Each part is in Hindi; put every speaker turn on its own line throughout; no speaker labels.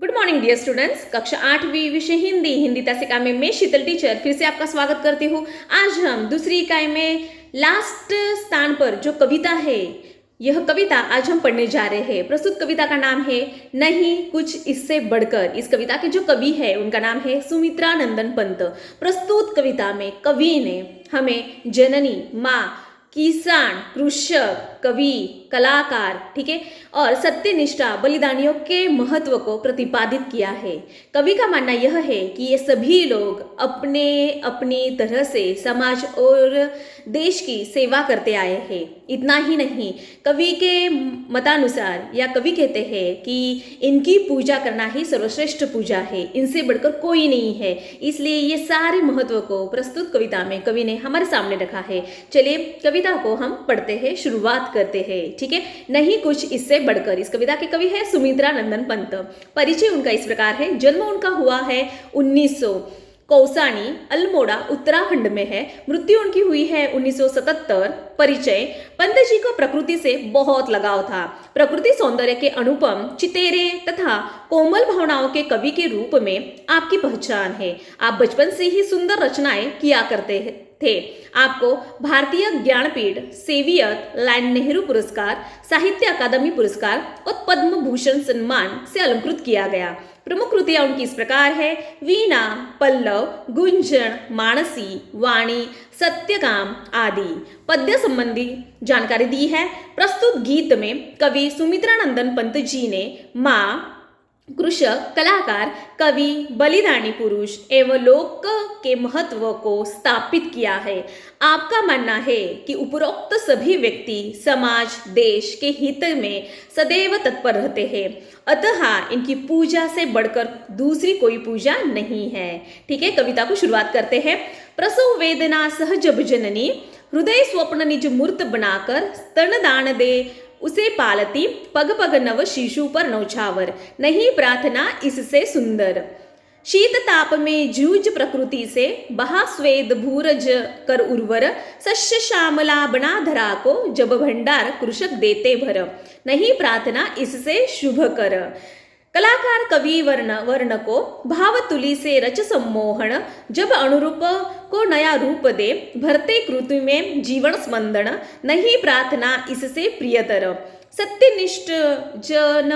Good morning dear students. कक्षा 8वीं विषय हिंदी हिंदी तासिका में मैं शीतल टीचर फिर से आपका स्वागत करती हूँ। आज हम दूसरी इकाई में लास्ट स्थान पर जो कविता है, यह कविता आज हम पढ़ने जा रहे हैं। प्रस्तुत कविता का नाम है नहीं कुछ इससे बढ़कर। इस कविता के जो कवि है उनका नाम है सुमित्रा नंदन पंत। प्रस्तुत कविता में कवि ने हमें जननी, माँ, किसान, कृषक, कवि, कलाकार, ठीक है, और सत्यनिष्ठा बलिदानियों के महत्व को प्रतिपादित किया है। कवि का मानना यह है कि ये सभी लोग अपने अपनी तरह से समाज और देश की सेवा करते आए हैं। इतना ही नहीं, कवि के मतानुसार या कवि कहते हैं कि इनकी पूजा करना ही सर्वश्रेष्ठ पूजा है, इनसे बढ़कर कोई नहीं है। इसलिए ये सारे महत्व को प्रस्तुत कविता में कवि ने हमारे सामने रखा है। चलिए कविता को हम पढ़ते हैं, शुरुआत करते हैं, ठीक है। नहीं कुछ इससे बढ़कर। इस कविता के कवि है सुमित्रा नंदन पंत। परिचय उनका इस प्रकार है। जन्म उनका हुआ है 1900, कौसानी, अल्मोड़ा, उत्तराखंड में है। मृत्यु उनकी हुई है 1977। परिचय, पंत जी को प्रकृति से बहुत लगाव था। प्रकृति सौंदर्य के अनुपम, चितेरे तथा कोमल भावनाओं के कवि के रूप में आपकी पहचान है। आप बचपन से ही सुंदर रचनाएं किया करते थे। आपको भारतीय ज्ञानपीठ, सेवियत, लैंड नेहरू पुरस्कार, साहित्य अकादमी पुरस्कार और पद्म भूषण सम्मान से अलंकृत किया गया। प्रमुख कृतियां उनकी इस प्रकार है। वीणा, पल्लव, गुंजन, मानसी, वाणी, सत्यकाम आदि पद्य संबंधी जानकारी दी है। प्रस्तुत गीत में कवि सुमित्रा नंदन पंत जी ने माँ, कृषक, कलाकार, कवि, बलिदानी पुरुष एवं लोक के महत्व को स्थापित किया है। आपका मानना है कि उपरोक्त सभी व्यक्ति समाज, देश के हित में सदैव तत्पर रहते हैं, अतः इनकी पूजा से बढ़कर दूसरी कोई पूजा नहीं है। ठीक है, कविता को शुरुआत करते हैं। प्रसव वेदना सहजब जननी, हृदय स्वप्न निज मूर्त बनाकर स्तन दान दे उसे पालती, पग पग नव शिशु पर नौछावर, नहीं प्रार्थना इससे सुंदर। शीत ताप में जूझ प्रकृति से, बहा स्वेद भूरज कर उर्वर, शस्य श्यामला बना धरा को, जब भंडार कृषक देते भर, नहीं प्रार्थना इससे शुभ कर। कलाकार कवि वर्ण को भाव तुली से रच सम्मोहन, जब अनुरूप को नया रूप दे, भरते कृति में जीवन स्पंदन, नहीं प्रार्थना इससे प्रियतर। सत्यनिष्ठ जन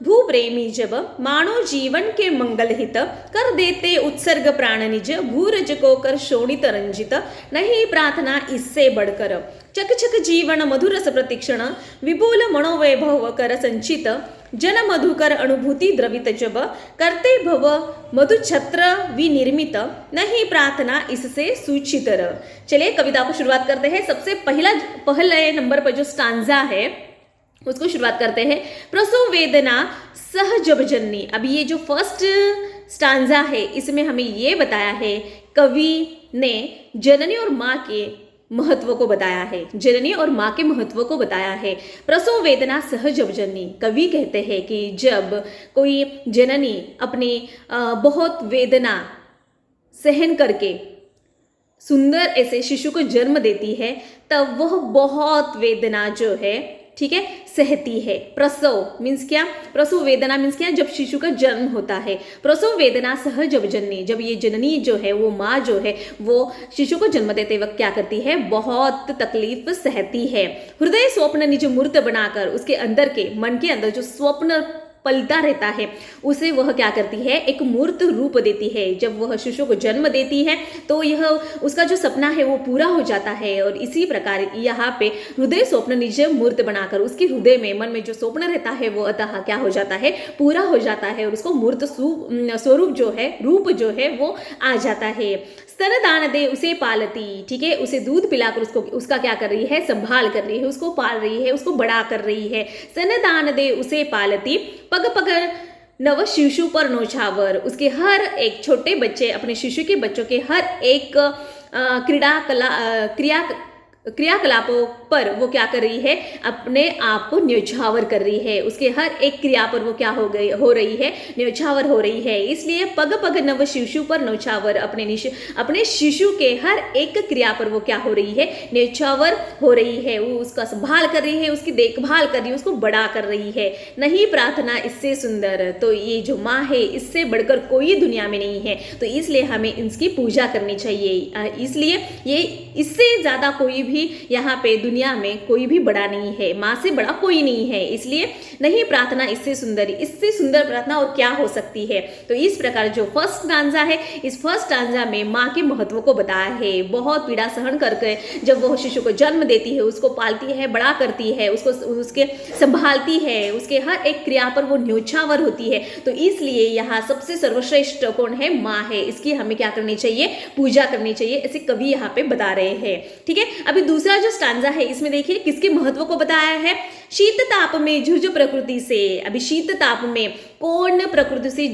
भूप्रेमी जब मानो जीवन के मंगल हित, कर देते उत्सर्ग प्राण निज, भूरज को कर शोणित रंजित, नहीं प्रार्थना इससे बढ़कर। चक चक जीवन मधुरस प्रतीक्षण, विपुल मनोवैभव कर संचित, जन मधुकर अनुभूति द्रवित जब, करते भव मधु छत्र विनिर्मित, नहीं प्रार्थना इससे सूचितर। चलिए कविता को शुरुआत करते हैं। सबसे पहले नंबर पर जो स्टांजा है उसको शुरुआत करते हैं। प्रसव वेदना सहजब जननी। अब ये जो फर्स्ट स्टांजा है इसमें हमें ये बताया है, कवि ने जननी और माँ के महत्व को बताया है, जननी और माँ के महत्व को बताया है। प्रसव वेदना सहजब जननी। कवि कहते हैं कि जब कोई जननी अपनी बहुत वेदना सहन करके सुंदर ऐसे शिशु को जन्म देती है, तब वह बहुत वेदना जो है, ठीक है, सहती है। प्रसव मीन्स क्या? प्रसव वेदना मीन्स क्या? जब शिशु का जन्म होता है। प्रसव वेदना सहजब जननी। जब ये जननी जो है, वो माँ जो है, वो शिशु को जन्म देते वक्त क्या करती है? बहुत तकलीफ सहती है। हृदय स्वप्न निज मूर्त बनाकर, उसके अंदर के मन के अंदर जो स्वप्न पलता रहता है उसे वह क्या करती है? एक मूर्त रूप देती है। जब वह शिशु को जन्म देती है तो यह उसका जो सपना है वो पूरा हो जाता है। और इसी प्रकार यहाँ पे हृदय स्वप्न निज मूर्त बनाकर, उसके हृदय में, मन में जो स्वप्न रहता है वो अतः क्या हो जाता है? पूरा हो जाता है और उसको मूर्त स्वरूप जो है, रूप जो है वो आ जाता है। स्तन दान दे उसे पालती, ठीक है, उसे दूध पिलाकर उसका क्या कर रही है? संभाल कर रही है, उसको पाल रही है, उसको बड़ा कर रही है। स्तन दान दे उसे पालती, पग पग नव शिशु पर नौछावर। उसके हर एक छोटे बच्चे, अपने शिशु के बच्चों के हर एक क्रिया क्रियाकलापों पर वो क्या कर रही है, अपने आप को न्यौछावर कर रही है, उसके हर एक क्रिया पर वो क्या हो रही है, न्यौछावर हो रही है। इसलिए पग पग नव शिशु पर न्यौछावर, अपने शिशु के हर एक क्रिया पर वो क्या हो रही है, न्यौछावर हो रही है, वो उसका संभाल कर रही है, उसकी देखभाल कर रही है, उसको बड़ा कर रही है। नहीं प्रार्थना इससे सुंदर, तो ये जो माँ है इससे बढ़कर कोई दुनिया में नहीं है, तो इसलिए हमें इसकी पूजा करनी चाहिए। इसलिए ये इससे ज़्यादा कोई भी यहाँ पे दुनिया में कोई भी बड़ा नहीं है, माँ से बड़ा कोई नहीं है। इसलिए नहीं प्रार्थना इससे सुंदर प्रार्थना और क्या हो सकती है। तो इस प्रकार जो फर्स्ट स्टांजा है, इस फर्स्ट स्टांजा में माँ के महत्व को बताया है। बहुत पीड़ा सहन करके जब वो शिशु को जन्म देती है, उसको पालती है, बड़ा करती है, उसको उसके संभालती है, उसके हर एक क्रिया पर वो न्यौछावर होती है। तो इसलिए यहाँ सबसे सर्वश्रेष्ठ कौन है, माँ है। इसकी हमें क्या करनी चाहिए, पूजा करनी चाहिए, ऐसे कवि यहाँ पे बता रहे हैं। ठीक है, अभी दूसरा जो स्टांजा है इसमें देखिए किसके महत्व को बताया है, शीत ताप में जूझ प्रकृति से। अभी शीत ताप में कौन प्रकृति से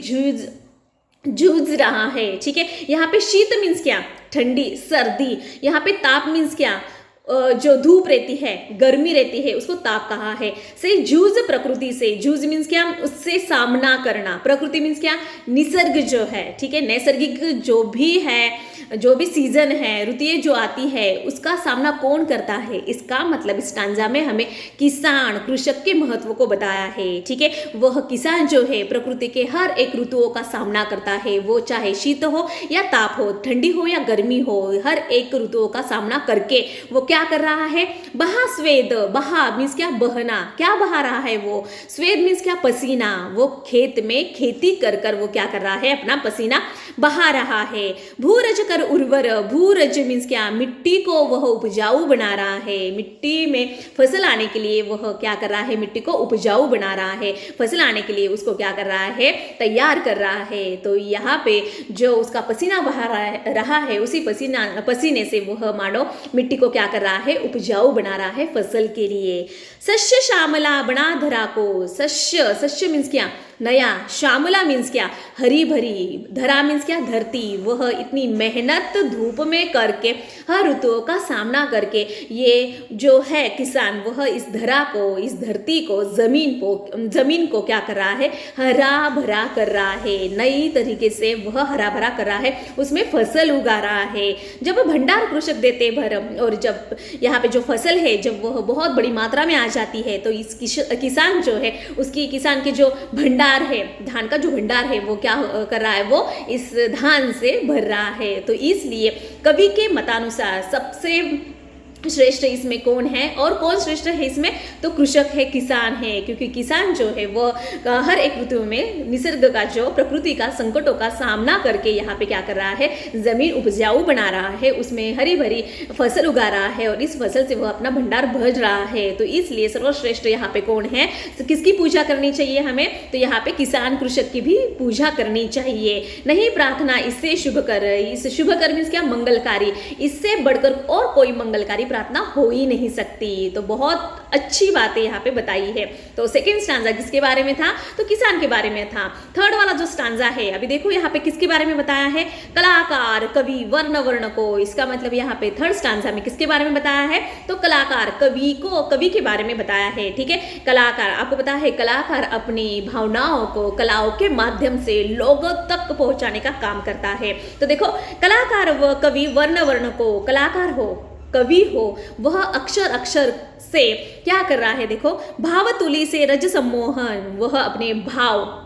जूझ रहा है। ठीक है, यहाँ पे शीत मीन्स क्या, ठंडी सर्दी, यहाँ पे ताप मीन्स क्या, जो धूप रहती है, गर्मी रहती है, उसको ताप कहा है। से जूझ प्रकृति से, जूझ मीन्स क्या, उससे सामना करना। प्रकृति मीन्स क्या, निसर्ग जो है, ठीक है, नैसर्गिक जो भी है, जो भी सीजन है, ऋतुएं जो आती है, उसका सामना कौन करता है। इसका मतलब इस स्टांजा में हमें किसान, कृषक के महत्व को बताया है। ठीक है, वह किसान जो है प्रकृति के हर एक ऋतुओं का सामना करता है, वो चाहे शीत हो या ताप हो, ठंडी हो या गर्मी हो, हर एक ऋतुओं का सामना करके वो क्या कर रहा है, बहा स्वेद, बहा मीन्स क्या, बहना, क्या बहा रहा है वो, स्वेद मीन्स क्या, पसीना, वो खेत में खेती कर कर वो क्या कर रहा है, अपना पसीना बहा रहा है। भूरज कर उर्वर, भूरज मीन्स क्या, मिट्टी को वह उपजाऊ बना रहा है, मिट्टी में फसल आने के लिए वह क्या कर रहा है, मिट्टी को उपजाऊ बना रहा है, फसल आने के लिए उसको क्या कर रहा है, तैयार कर रहा है। तो यहाँ पे जो उसका पसीना बहा रहा है, उसी पसीने से वह मानो मिट्टी को क्या कर रहा है, उपजाऊ बना रहा है फसल के लिए। सस्य श्यामला बना धरा को, सस्य मीन्स क्या, नया, श्यामला मीन्स क्या, हरी भरी, धरा मीन्स क्या, धरती। वह इतनी मेहनत धूप में करके, हर ऋतुओं का सामना करके, ये जो है किसान, वह इस धरा को, इस धरती को, जमीन को क्या कर रहा है, हरा भरा कर रहा है। नई तरीके से वह हरा भरा कर रहा है, उसमें फसल उगा रहा है। जब भंडार कृषक देते भरम, और जब यहाँ पे जो फसल है जब वह बहुत बड़ी मात्रा में आ जाती है, तो इस किसान जो है, उसकी किसान के जो भंडार है, धान का जो भंडार है, वो क्या कर रहा है, वो इस धान से भर रहा है। तो इसलिए कवि के मतानुसार सबसे श्रेष्ठ इसमें कौन है, और कौन श्रेष्ठ है इसमें, तो कृषक है, किसान है। क्योंकि किसान जो है वो हर एक ऋतु में निसर्ग का, जो प्रकृति का संकटों का सामना करके यहाँ पे क्या कर रहा है, जमीन उपजाऊ बना रहा है, उसमें हरी भरी फसल उगा रहा है, और इस फसल से वह अपना भंडार भर रहा है। तो इसलिए सर्वश्रेष्ठ यहाँ पे कौन है, तो किसकी पूजा करनी चाहिए हमें, तो यहाँ पे किसान कृषक की भी पूजा करनी चाहिए। नहीं प्रार्थना इससे शुभ कर, इस शुभ कर मीन्स क्या, मंगलकारी, इससे बढ़कर और कोई मंगलकारी प्रार्थना हो ही नहीं सकती। तो बहुत अच्छी बातें यहाँ पे बताई है। तो सेकंड स्टांजा किसके बारे में था, तो किसान के बारे में था। थर्ड वाला जो स्टांजा है, अभी देखो यहाँ पे किसके बारे में बताया है, कलाकार, कवि, वर्ण को। इसका मतलब यहाँ पे थर्ड स्टांजा में किसके बारे में बताया है, तो कलाकार, कवि के बारे में बताया है। ठीक है, कलाकार, आपको पता है कलाकार अपनी भावनाओं को कलाओं के माध्यम से लोगों तक पहुंचाने का काम करता है। तो देखो, कलाकार व कवि, वर्ण को, कलाकार हो, कवि हो, वह अक्षर से क्या कर रहा है, देखो, भाव तुली से रज सम्मोहन, वह अपने भाव,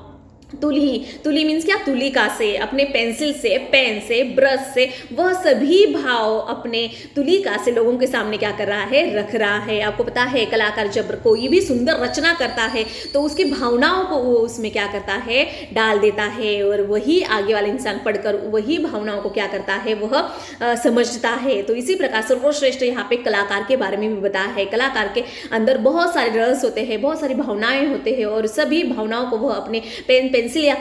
तुली मीन्स क्या, तुलिका से, अपने पेंसिल से, पेन से, ब्रश से, वह सभी भाव अपने तुलिका से लोगों के सामने क्या कर रहा है, रख रहा है। आपको पता है कलाकार जब कोई भी सुंदर रचना करता है तो उसकी भावनाओं को वो उसमें क्या करता है, डाल देता है, और वही आगे वाला इंसान पढ़कर वही भावनाओं को क्या करता है, वह समझता है। तो इसी प्रकार सर्वश्रेष्ठ यहाँ पे कलाकार के बारे में भी बताया है। कलाकार के अंदर बहुत सारे रस होते हैं, बहुत सारी भावनाएं होते हैं, और सभी भावनाओं को वह अपने पेन पेंसिल या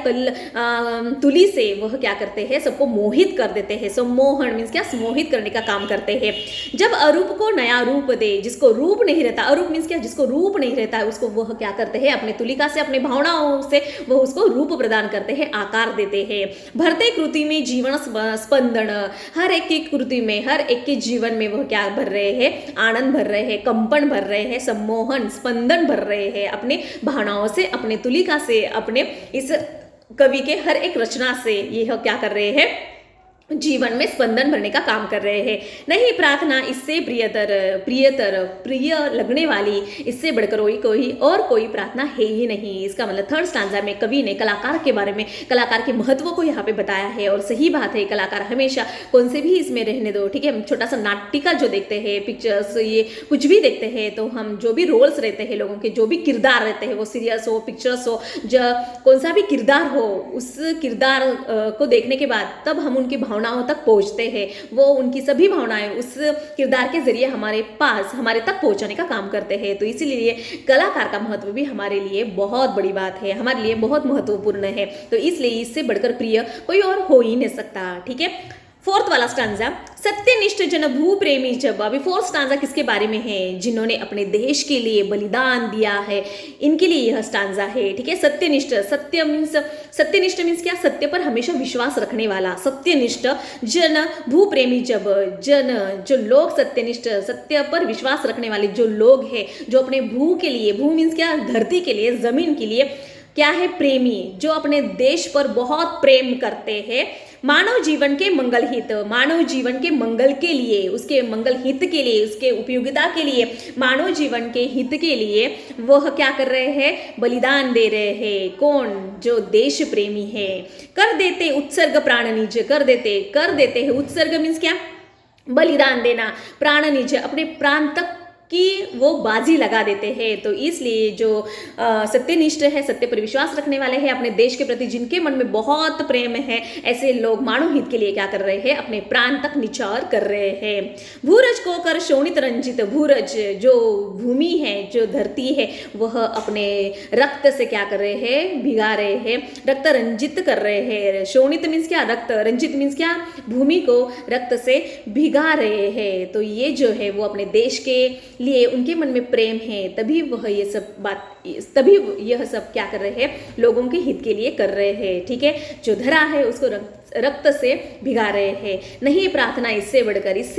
तुली से वह क्या करते हैं, सबको मोहित कर देते हैं। सम्मोहन मीन्स क्या, मोहित करने का काम करते हैं। जब अरूप को नया रूप दे, जिसको रूप नहीं रहता, अरूप मीन्स क्या, जिसको रूप नहीं रहता है, उसको वह क्या करते हैं, अपने तुलिका से, अपने भावनाओं से वह उसको रूप प्रदान करते हैं, आकार देते हैं। भरते कृति में जीवन स्पंदन, हर एक की कृति में, हर एक के जीवन में वह क्या भर रहे हैं, आनंद भर रहे हैं, कंपन भर रहे हैं, सम्मोहन स्पंदन भर रहे हैं, अपने भावनाओं से, अपने तुलिका से, अपने इस कवि के हर एक रचना से यह क्या कर रहे हैं, जीवन में स्पंदन भरने का काम कर रहे हैं। नहीं प्रार्थना इससे प्रिय लगने वाली, इससे बढ़कर कोई प्रार्थना है ही नहीं। इसका मतलब थर्ड स्टांजा में कवि ने कलाकार के बारे में, कलाकार के महत्व को यहाँ पे बताया है। और सही बात है, कलाकार हमेशा कौन से भी इसमें रहने दो, ठीक है। हम छोटा सा नाटिका जो देखते हैं, पिक्चर्स, ये कुछ भी देखते हैं, तो हम जो भी रोल्स रहते हैं लोगों के, जो भी किरदार रहते हैं, वो सीरियस हो, पिक्चर्स हो, कौन सा भी किरदार हो, उस किरदार को देखने के बाद तब हम उनकी भावनाओं तक पहुंचते हैं। वो उनकी सभी भावनाएं उस किरदार के जरिए हमारे पास, हमारे तक पहुंचाने का काम करते हैं। तो इसीलिए कलाकार का महत्व भी हमारे लिए बहुत बड़ी बात है, हमारे लिए बहुत महत्वपूर्ण है। तो इसलिए इससे बढ़कर प्रिय कोई और हो ही नहीं सकता, ठीक है। फोर्थ वाला स्टांजा, सत्यनिष्ठ जन भू प्रेमी जब। अभी फोर्थ स्टांजा किसके बारे में है, जिन्होंने अपने देश के लिए बलिदान दिया है, इनके लिए यह स्टांजा है, ठीक है। सत्यनिष्ठ, सत्यनिष्ठ मीन्स क्या, सत्य पर हमेशा विश्वास रखने वाला, सत्यनिष्ठ जन भू प्रेमी जब, जन जो लोग, सत्यनिष्ठ सत्य पर विश्वास रखने वाले जो लोग हैं, जो अपने भू के लिए, भू मीन्स क्या, धरती के लिए, जमीन के लिए क्या है, प्रेमी, जो अपने देश पर बहुत प्रेम करते हैं। मानव जीवन के मंगल हित, मानव जीवन के मंगल के लिए, उसके मंगल हित के लिए, उसके उपयोगिता के लिए, मानव जीवन के हित के लिए वह क्या कर रहे हैं, बलिदान दे रहे हैं। कौन, जो देश प्रेमी है। कर देते उत्सर्ग प्राण निज, कर देते हैं उत्सर्ग मीन्स क्या, बलिदान देना, प्राण निज अपने प्राण तक कि वो बाजी लगा देते हैं। तो इसलिए जो सत्यनिष्ठ है, सत्य पर विश्वास रखने वाले हैं, अपने देश के प्रति जिनके मन में बहुत प्रेम है, ऐसे लोग मानव हित के लिए क्या कर रहे हैं, अपने प्राण तक निछावर कर रहे हैं। भूरज को कर शोणित रंजित, भूरज जो भूमि है, जो धरती है, वह अपने रक्त से क्या कर रहे हैं, भिगा रहे हैं, रक्त रंजित कर रहे हैं। शोणित मीन्स क्या, रक्त, रंजित मीन्स क्या, भूमि को रक्त से भिगा रहे हैं। तो ये जो है वो अपने देश के लिए उनके मन में प्रेम है, तभी यह सब क्या कर रहे हैं, लोगों के हित के लिए कर रहे हैं, ठीक है। जो धरा है उसको रक्त से भिगा रहे हैं। नहीं प्रार्थना इससे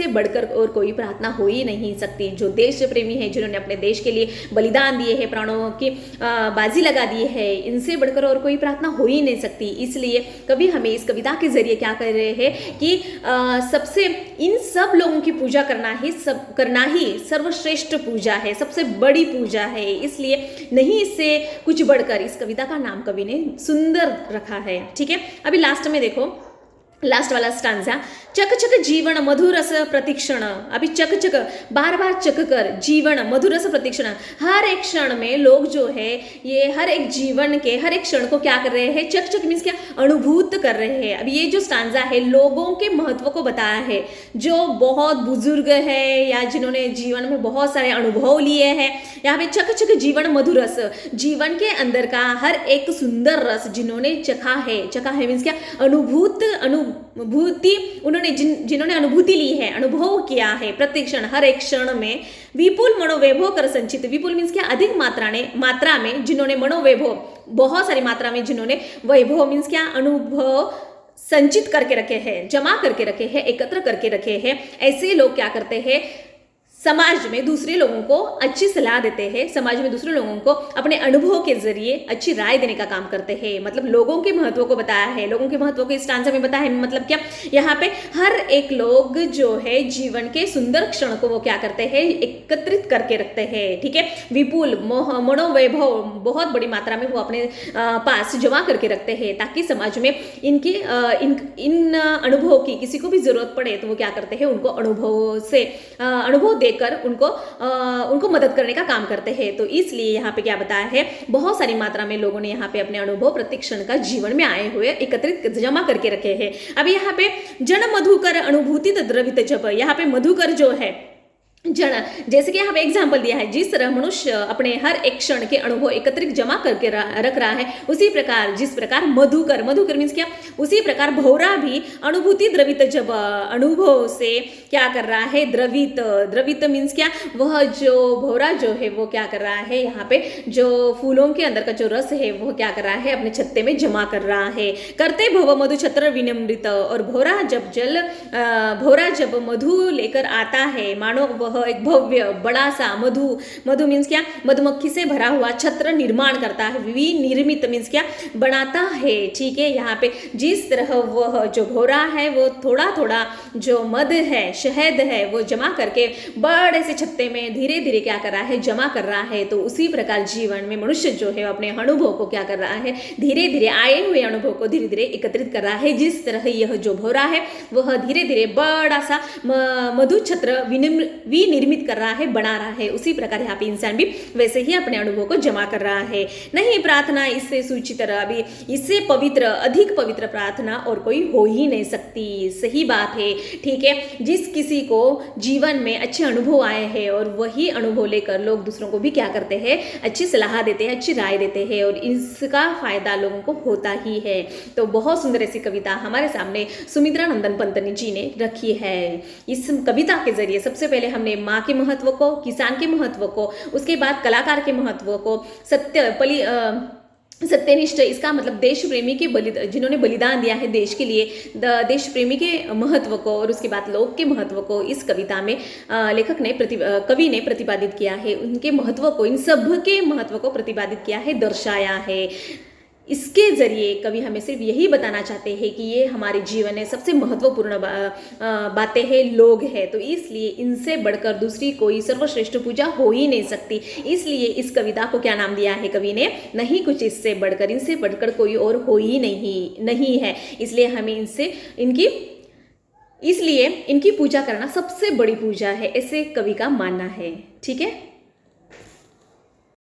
बढ़कर और कोई प्रार्थना हो ही नहीं सकती। जो देश प्रेमी है, जिन्होंने अपने देश के लिए बलिदान दिए हैं, प्राणों की बाजी लगा दी है, इनसे बढ़कर और कोई प्रार्थना हो ही नहीं सकती। इसलिए कवि हमें इस कविता के जरिए क्या कर रहे हैं कि सबसे, इन सब लोगों की पूजा करना ही सर्वश्रेष्ठ पूजा है, सबसे बड़ी पूजा है। इसलिए नहीं इससे कुछ बढ़कर, इस कविता का नाम कवि ने सुंदर रखा है, ठीक है। अभी लास्ट में देखो, लास्ट वाला स्टांजा, चक चक जीवन मधुरस प्रतीक्षण। अभी चक चक, बार बार चक कर, जीवन मधुरस प्रतीक्षण, हर एक क्षण में लोग जो है ये हर एक जीवन के हर एक क्षण को क्या कर रहे हैं, चक चक मीन्स क्या, अनुभूत कर रहे हैं। अब ये जो स्टांजा है लोगों के महत्व को बताया है, जो बहुत बुजुर्ग है या जिन्होंने जीवन में बहुत सारे अनुभव लिए हैं। यहाँ पे चक चक जीवन मधुरस, जीवन के अंदर का हर एक सुंदर रस जिन्होंने चखा है मीन्स क्या, अनुभूति, उन्होंने जिन्होंने अनुभूति ली है, अनुभव किया है, प्रतिक्षण हर एक क्षण में। विपुल मनोवैभव कर संचित, विपुल मीन्स क्या, अधिक मात्रा में जिन्होंने मनोवैभव, बहुत सारी मात्रा में जिन्होंने, वैभव मीन्स क्या, अनुभव संचित करके रखे हैं, जमा करके रखे हैं, एकत्र करके रखे हैं। ऐसे लोग क्या करते हैं, समाज में दूसरे लोगों को अच्छी सलाह देते हैं, समाज में दूसरे लोगों को अपने अनुभव के जरिए अच्छी राय देने का काम करते हैं। मतलब लोगों के महत्व को बताया है, लोगों के महत्व को इस स्टांजा में बताया है। मतलब क्या, यहाँ पे हर एक लोग जो है जीवन के सुंदर क्षण को वो क्या करते हैं, एकत्रित करके रखते हैं, ठीक है। विपुल मनोवैभव बहुत बड़ी मात्रा में वो अपने पास जमा करके रखते हैं, ताकि समाज में इनके इन अनुभव की किसी को भी जरूरत पड़े तो वो क्या करते हैं, उनको अनुभव देकर उनको मदद करने का काम करते हैं। तो इसलिए यहाँ पे क्या बताया है, बहुत सारी मात्रा में लोगों ने यहाँ पे अपने अनुभव प्रतिक्षण का जीवन में आए हुए एकत्रित जमा करके रखे हैं। अब यहाँ पे जन मधुकर अनुभूति द्रवित जप, यहाँ पे मधुकर जो है जड़ा जैसे कि यहाँ पे एग्जाम्पल दिया है, जिस तरह मनुष्य अपने हर एक क्षण के अनुभव एकत्रित जमा करके रख रहा है, उसी प्रकार जिस प्रकार मधुकर, मधुकर मीन्स क्या, उसी प्रकार भौरा भी अनुभूति द्रवित जब अनुभव से क्या कर रहा है, द्रवित, द्रवित मीन्स क्या, वह जो भौरा जो है वो क्या कर रहा है, यहाँ पे जो फूलों के अंदर का जो रस है वो क्या कर रहा है, अपने छत्ते में जमा कर रहा है। करते भव मधु छत्र विनम्रित, और भौरा जब मधु लेकर आता है, मानो वह एक भव्य बड़ा सा मधु, मधु मीन्स क्या, मधुमक्खी से भरा हुआ छत्र निर्माण करता है, विनिर्मित मीन्स क्या, बनाता है। ठीक है, यहाँ पे जिस तरह वह जो भौरा है वो थोड़ा थोड़ा जो मध है, शहद है, वो जमा करके बड़े से छत्ते में धीरे धीरे क्या कर रहा है, जमा कर रहा है, तो उसी प्रकार जीवन में मनुष्य जो है अपने अनुभव को क्या कर रहा है, धीरे धीरे आए हुए अनुभव को धीरे धीरे एकत्रित कर रहा है। जिस तरह यह जो भौरा है वह धीरे धीरे बड़ा सा मधु छत्र विनिर्मित कर रहा है, बना रहा है, उसी प्रकार यहाँ पे इंसान भी वैसे ही अपने अनुभव को जमा कर रहा है। नहीं प्रार्थना इससे सुचितर, अभी इससे पवित्र, अधिक पवित्र प्रार्थना और कोई हो ही नहीं सकती। सही बात है। ठीक है, जिस किसी को जीवन में अच्छे अनुभव आए हैं और वही अनुभव लेकर लोग दूसरों को भी क्या करते हैं, अच्छी सलाह देते हैं, अच्छी राय देते हैं, और इसका फायदा लोगों को होता ही है। तो बहुत सुंदर ऐसी कविता हमारे सामने सुमित्रा नंदन पंतनी जी ने रखी है। इस कविता के जरिए सबसे पहले हमने माँ के महत्व को, किसान के महत्व को, उसके बाद कलाकार के महत्व को, सत्यनिष्ठ, इसका मतलब देश प्रेमी के जिन्होंने बलिदान दिया है देश के लिए, देश प्रेमी के महत्व को, और उसके बाद लोक के महत्व को इस कविता में कवि ने प्रतिपादित किया है। उनके महत्व को, इन सब के महत्व को प्रतिपादित किया है, दर्शाया है। इसके जरिए कवि हमें सिर्फ यही बताना चाहते हैं कि ये हमारे जीवन में सबसे महत्वपूर्ण बातें हैं, लोग हैं, तो इसलिए इनसे बढ़कर दूसरी कोई सर्वश्रेष्ठ पूजा हो ही नहीं सकती। इसलिए इस कविता को क्या नाम दिया है कवि ने, नहीं कुछ इससे बढ़कर, इनसे बढ़कर कोई और हो ही नहीं है। इसलिए हमें इसलिए इनकी पूजा करना सबसे बड़ी पूजा है, ऐसे कवि का मानना है। ठीक है।